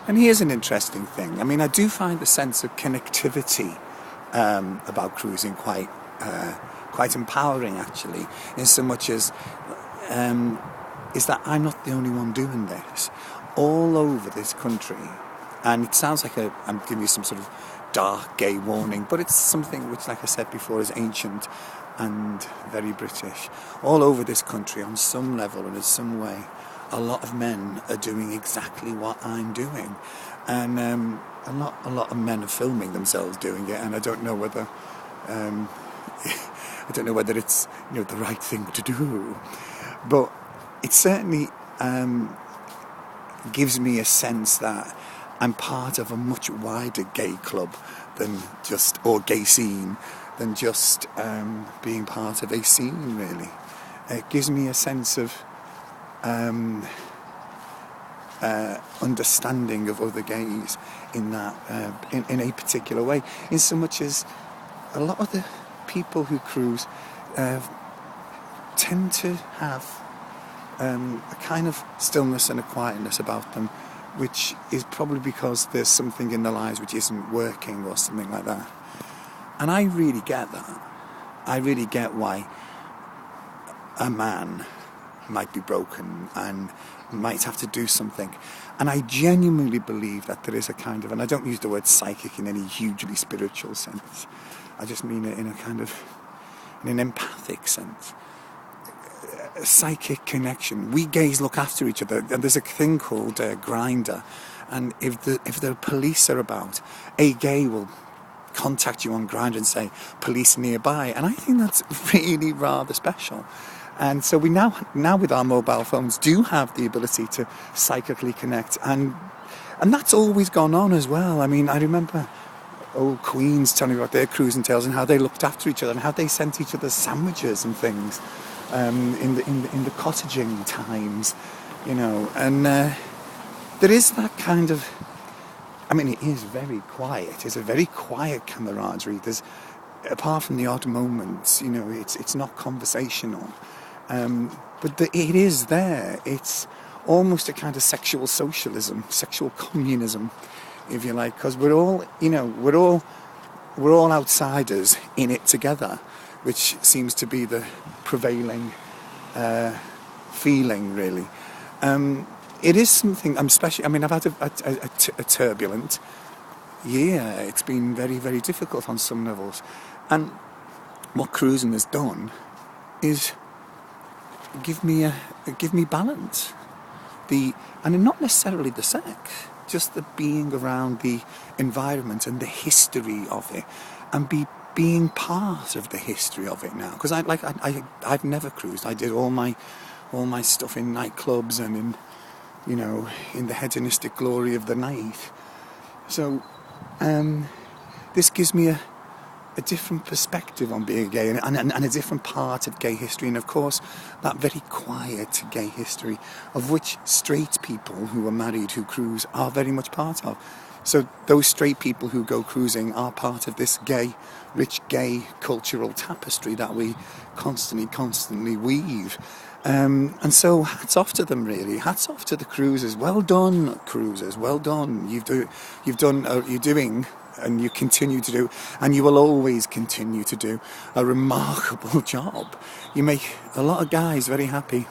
And here's an interesting thing. I mean, I do find the sense of connectivity about cruising quite empowering, actually, in so much as is that I'm not the only one doing this. All over this country, and it sounds like I'm giving you some sort of dark gay warning, but it's something which, like I said before, is ancient and very British. All over this country, on some level and in some way, a lot of men are doing exactly what I'm doing, and a lot of men are filming themselves doing it, and I don't know whether it's the right thing to do, but it certainly gives me a sense that I'm part of a much wider gay club or gay scene than just being part of a scene, really. It gives me a sense of understanding of other gays in that in a particular way, in so much as a lot of the people who cruise tend to have a kind of stillness and a quietness about them, which is probably because there's something in their lives which isn't working or something like that. And I really get that. I really get why a man might be broken and might have to do something. And I genuinely believe that there is a kind of, and I don't use the word psychic in any hugely spiritual sense, I just mean it in an empathic sense. A psychic connection. We gays look after each other, and there's a thing called Grindr, and if the police are about, a gay will contact you on Grindr and say police nearby, and I think that's really rather special. And so we now with our mobile phones do have the ability to psychically connect, and that's always gone on as well. I mean, I remember old queens telling me about their cruising tales and how they looked after each other and how they sent each other sandwiches and things in the cottaging times, and there is that kind of, I mean, it is very quiet. It's a very quiet camaraderie. There's, apart from the odd moments, it's not conversational. But it is there. It's almost a kind of sexual socialism, sexual communism, if you like, because we're all outsiders in it together, which seems to be the prevailing feeling, really. It is something I'm special. I mean, I've had a turbulent year. It's been very, very difficult on some levels, and what cruising has done is give me balance. And not necessarily the sex, just the being around the environment and the history of it, and being part of the history of it now. Because I've never cruised. I did all my stuff in nightclubs and in the hedonistic glory of the night. So this gives me a different perspective on being gay and a different part of gay history, and of course that very quiet gay history of which straight people who are married who cruise are very much part of. So those straight people who go cruising are part of this rich gay cultural tapestry that we constantly weave. And so hats off to them, really. Hats off to the cruisers. Well done, cruisers. Well done. You're doing, and you continue to do, and you will always continue to do a remarkable job. You make a lot of guys very happy.